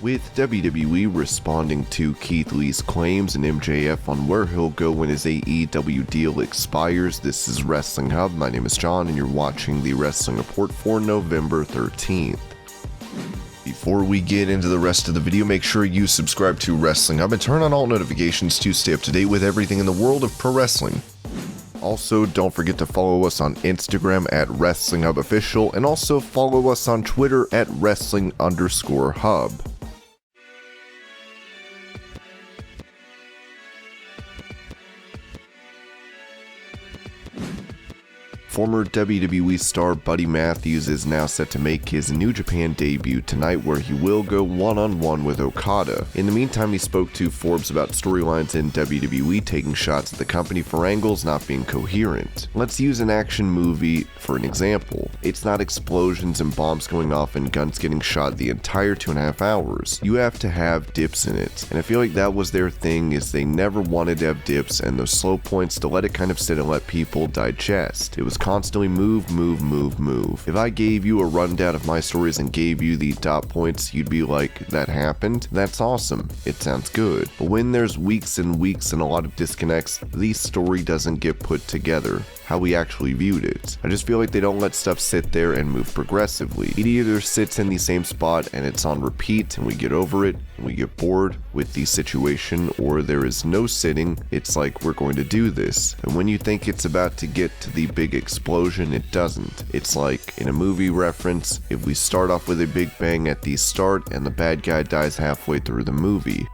With WWE responding to Keith Lee's claims and MJF on where he'll go when his AEW deal expires, this is Wrestling Hub. My name is John and you're watching the Wrestling Report for November 13th. Before we get into the rest of the video, make sure you subscribe to Wrestling Hub and turn on all notifications to stay up to date with everything in the world of pro wrestling. Also, don't forget to follow us on Instagram at WrestlingHubOfficial and also follow us on Twitter at Wrestling_Hub. Former WWE star Buddy Matthews is now set to make his New Japan debut tonight, where he will go one-on-one with Okada. In the meantime, he spoke to Forbes about storylines in WWE taking shots at the company for angles not being coherent. Let's use an action movie for an example. It's not explosions and bombs going off and guns getting shot the entire 2.5 hours. You have to have dips in it. And I feel like that was their thing, is they never wanted to have dips and those slow points to let it kind of sit and let people digest. It was constantly move. If I gave you a rundown of my stories and gave you the dot points, you'd be like, that happened? That's awesome. It sounds good. But when there's weeks and weeks and a lot of disconnects, the story doesn't get put together how we actually viewed it. I just feel like they don't let stuff sit there and move progressively. It either sits in the same spot and it's on repeat and we get over it and we get bored with the situation, or there is no sitting. It's like, we're going to do this. And when you think it's about to get to the big explosion, it doesn't. It's like in a movie reference, if we start off with a big bang at the start and the bad guy dies halfway through the movie.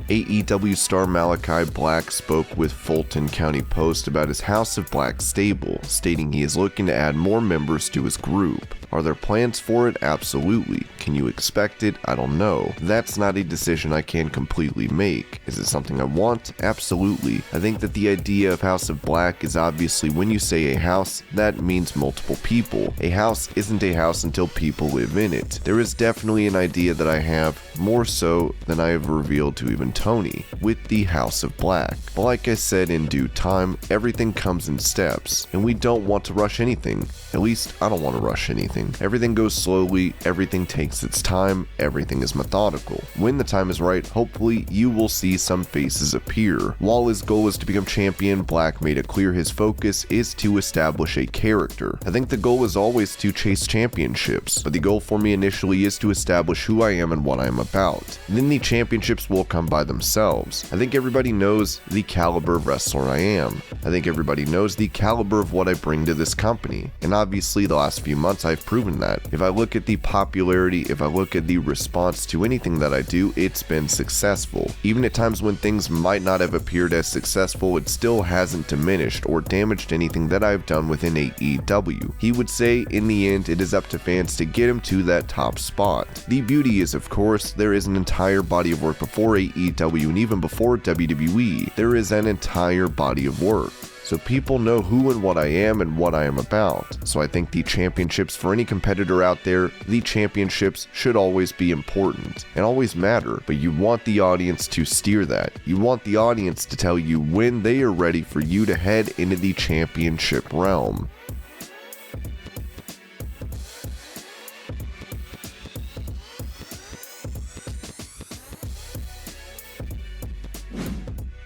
AEW star Malakai Blacks spoke with Fulton County Post about his House of Black stable, stating he is looking to add more members to his group. Are there plans for it? Absolutely. Can you expect it? I don't know. That's not a decision I can completely make. Is it something I want? Absolutely. I think that the idea of House of Black is obviously, when you say a house, that means multiple people. A house isn't a house until people live in it. There is definitely an idea that I have, more so than I have revealed to even Tony, with the House of Black. But like I said, in due time, everything comes in steps, and we don't want to rush anything. At least, I don't want to rush anything. Everything goes slowly, everything takes its time, everything is methodical. When the time is right, hopefully you will see some faces appear. While his goal is to become champion, Black made it clear his focus is to establish a character. I think the goal is always to chase championships, but the goal for me initially is to establish who I am and what I am about. Then the championships will come by themselves. I think everybody knows the caliber of wrestler I am. I think everybody knows the caliber of what I bring to this company. And obviously the last few months I've proven that. If I look at the popularity, if I look at the response to anything that I do, it's been successful. Even at times when things might not have appeared as successful, it still hasn't diminished or damaged anything that I've done within AEW. He would say, in the end, it is up to fans to get him to that top spot. The beauty is, of course, there is an entire body of work before AEW and even before WWE. There is an entire body of work. So people know who and what I am and what I am about. So I think the championships for any competitor out there, the championships should always be important and always matter, but you want the audience to steer that. You want the audience to tell you when they are ready for you to head into the championship realm.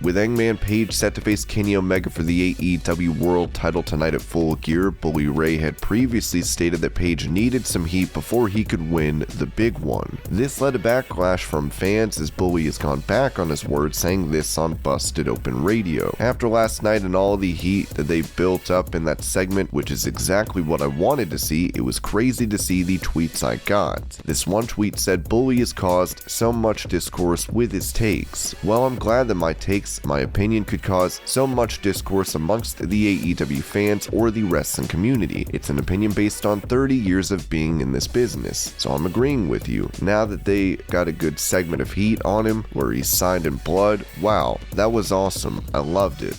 With Hangman Page set to face Kenny Omega for the AEW World title tonight at Full Gear, Bully Ray had previously stated that Page needed some heat before he could win the big one. This led to backlash from fans, as Bully has gone back on his word, saying this on Busted Open Radio. After last night and all the heat that they built up in that segment, which is exactly what I wanted to see, it was crazy to see the tweets I got. This one tweet said, Bully has caused so much discourse with his takes. Well, I'm glad that my opinion could cause so much discourse amongst the AEW fans or the wrestling community. It's an opinion based on 30 years of being in this business, so I'm agreeing with you. Now that they got a good segment of heat on him where he's signed in blood, wow, that was awesome. I loved it.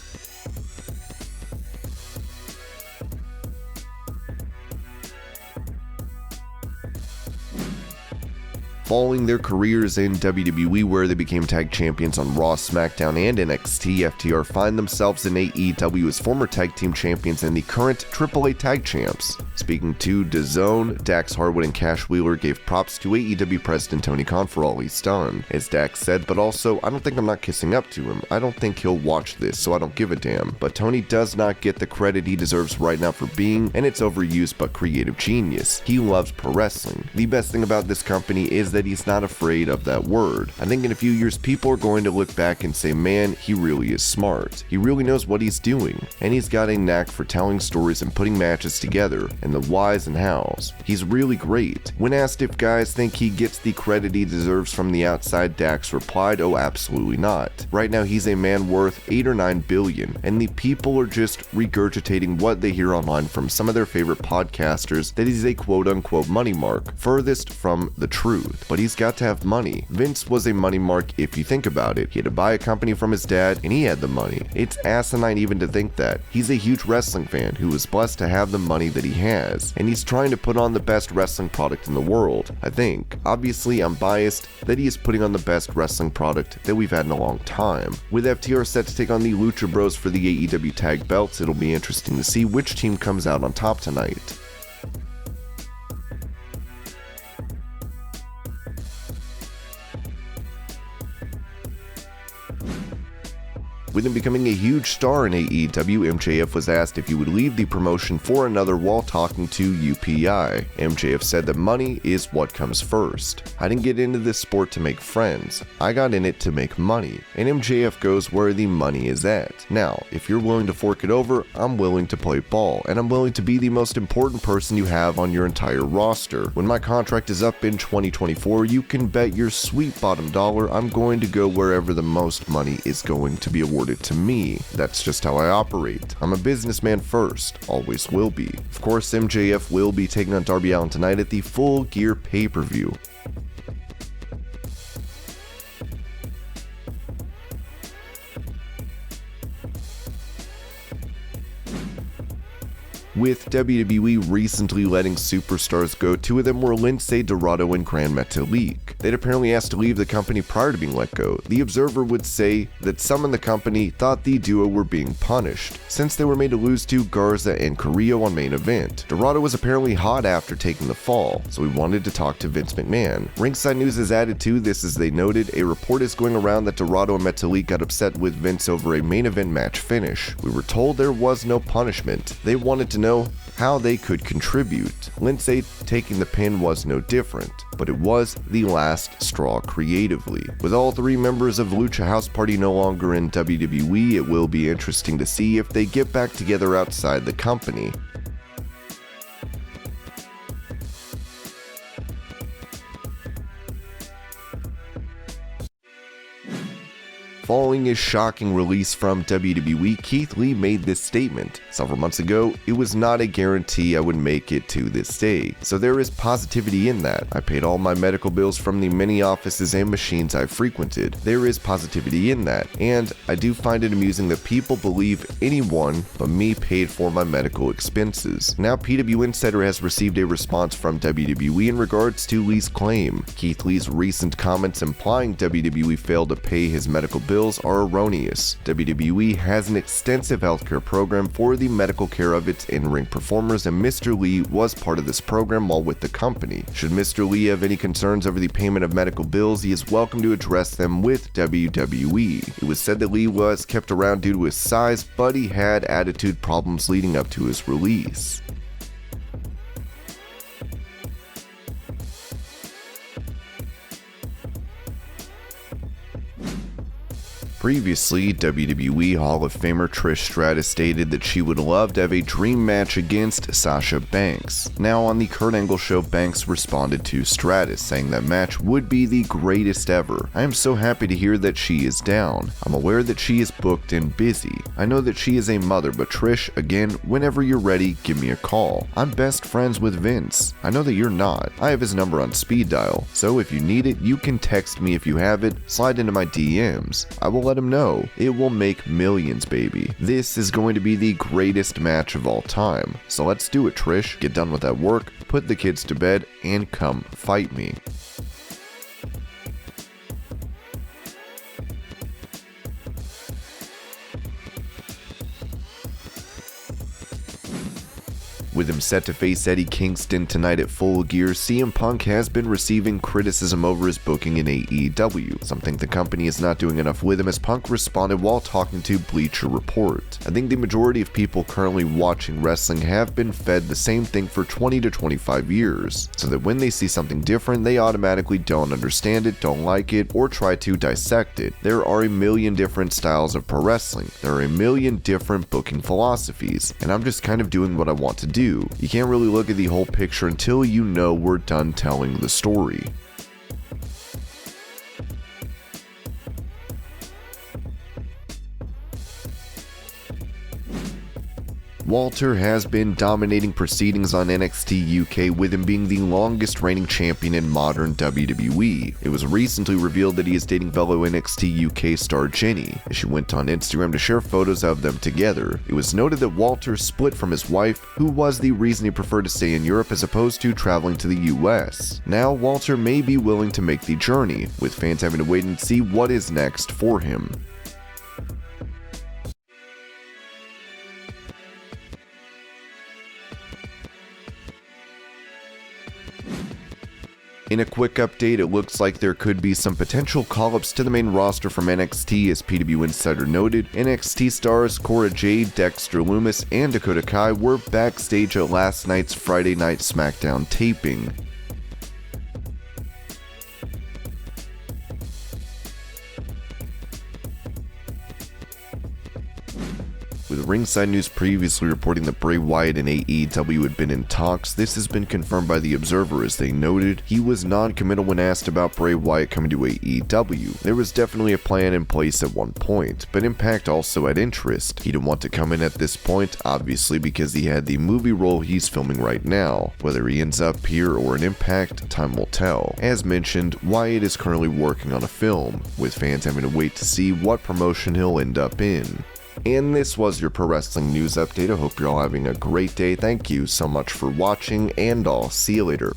Following their careers in WWE, where they became tag champions on Raw, Smackdown, and NXT, FTR find themselves in AEW as former tag team champions and the current AAA tag champs. Speaking to DAZN, Dax Harwood and Cash Wheeler gave props to AEW president Tony Khan for all he's done. As Dax said, but also, I don't think I'm not kissing up to him. I don't think he'll watch this, so I don't give a damn. But Tony does not get the credit he deserves right now for being an it's overused but creative genius. He loves pro wrestling. The best thing about this company is that he's not afraid of that word. I think in a few years people are going to look back and say, man, he really is smart. He really knows what he's doing. And he's got a knack for telling stories and putting matches together, and the whys and hows. He's really great. When asked if guys think he gets the credit he deserves from the outside, Dax replied, oh, absolutely not. Right now he's a man worth 8 or 9 billion, and the people are just regurgitating what they hear online from some of their favorite podcasters that he's a quote-unquote money mark, furthest from the truth. But he's got to have money. Vince was a money mark if you think about it. He had to buy a company from his dad, and he had the money. It's asinine even to think that. He's a huge wrestling fan who was blessed to have the money that he has, and he's trying to put on the best wrestling product in the world, I think. Obviously, I'm biased that he is putting on the best wrestling product that we've had in a long time. With FTR set to take on the Lucha Bros for the AEW tag belts, it'll be interesting to see which team comes out on top tonight. With him becoming a huge star in AEW, MJF was asked if he would leave the promotion for another while talking to UPI. MJF said that money is what comes first. I didn't get into this sport to make friends. I got in it to make money. And MJF goes where the money is at. Now, if you're willing to fork it over, I'm willing to play ball, and I'm willing to be the most important person you have on your entire roster. When my contract is up in 2024, you can bet your sweet bottom dollar I'm going to go wherever the most money is going to be awarded to me. That's just how I operate. I'm a businessman first, always will be. Of course, MJF will be taking on Darby Allin tonight at the Full Gear pay-per-view. With WWE recently letting superstars go, two of them were Lince, Dorado, and Gran Metalik. They'd apparently asked to leave the company prior to being let go. The Observer would say that some in the company thought the duo were being punished, since they were made to lose to Garza and Carrillo on Main Event. Dorado was apparently hot after taking the fall, so he wanted to talk to Vince McMahon. Ringside News has added to this as they noted, a report is going around that Dorado and Metalik got upset with Vince over a Main Event match finish. We were told there was no punishment. They wanted to know how they could contribute. Lince taking the pin was no different, but it was the last straw creatively. With all three members of Lucha House Party no longer in WWE, it will be interesting to see if they get back together outside the company. Following his shocking release from WWE, Keith Lee made this statement. Several months ago, it was not a guarantee I would make it to this day. So there is positivity in that. I paid all my medical bills from the many offices and machines I frequented. There is positivity in that. And I do find it amusing that people believe anyone but me paid for my medical expenses. Now PW Insider has received a response from WWE in regards to Lee's claim. Keith Lee's recent comments implying WWE failed to pay his medical bills are erroneous. WWE has an extensive healthcare program for the medical care of its in-ring performers, and Mr. Lee was part of this program while with the company. Should Mr. Lee have any concerns over the payment of medical bills, he is welcome to address them with WWE. It was said that Lee was kept around due to his size, but he had attitude problems leading up to his release. Previously, WWE Hall of Famer Trish Stratus stated that she would love to have a dream match against Sasha Banks. Now on the Kurt Angle show, Banks responded to Stratus, saying that match would be the greatest ever. I am so happy to hear that she is down. I'm aware that she is booked and busy. I know that she is a mother, but Trish, again, whenever you're ready, give me a call. I'm best friends with Vince. I know that you're not. I have his number on speed dial, so if you need it, you can text me if you have it, slide into my DMs. I will let him know. It will make millions, baby. This is going to be the greatest match of all time. So let's do it, Trish. Get done with that work, put the kids to bed, and come fight me. With him set to face Eddie Kingston tonight at Full Gear, CM Punk has been receiving criticism over his booking in AEW, something the company is not doing enough with him, as Punk responded while talking to Bleacher Report. I think the majority of people currently watching wrestling have been fed the same thing for 20 to 25 years, so that when they see something different, they automatically don't understand it, don't like it, or try to dissect it. There are a million different styles of pro wrestling. There are a million different booking philosophies, and I'm just kind of doing what I want to do. You can't really look at the whole picture until you know we're done telling the story. Walter has been dominating proceedings on NXT UK, with him being the longest reigning champion in modern WWE. It was recently revealed that he is dating fellow NXT UK star Jenny, as she went on Instagram to share photos of them together. It was noted that Walter split from his wife, who was the reason he preferred to stay in Europe as opposed to traveling to the US. Now Walter may be willing to make the journey, with fans having to wait and see what is next for him. In a quick update, it looks like there could be some potential call-ups to the main roster from NXT, as PW Insider noted. NXT stars Cora Jade, Dexter Lumis, and Dakota Kai were backstage at last night's Friday Night Smackdown taping. With Ringside News previously reporting that Bray Wyatt and AEW had been in talks, this has been confirmed by The Observer, as they noted he was non-committal when asked about Bray Wyatt coming to AEW. There was definitely a plan in place at one point, but Impact also had interest. He didn't want to come in at this point, obviously because he had the movie role he's filming right now. Whether he ends up here or in Impact, time will tell. As mentioned, Wyatt is currently working on a film, with fans having to wait to see what promotion he'll end up in. And this was your pro wrestling news update. I hope you're all having a great day. Thank you so much for watching, and I'll see you later.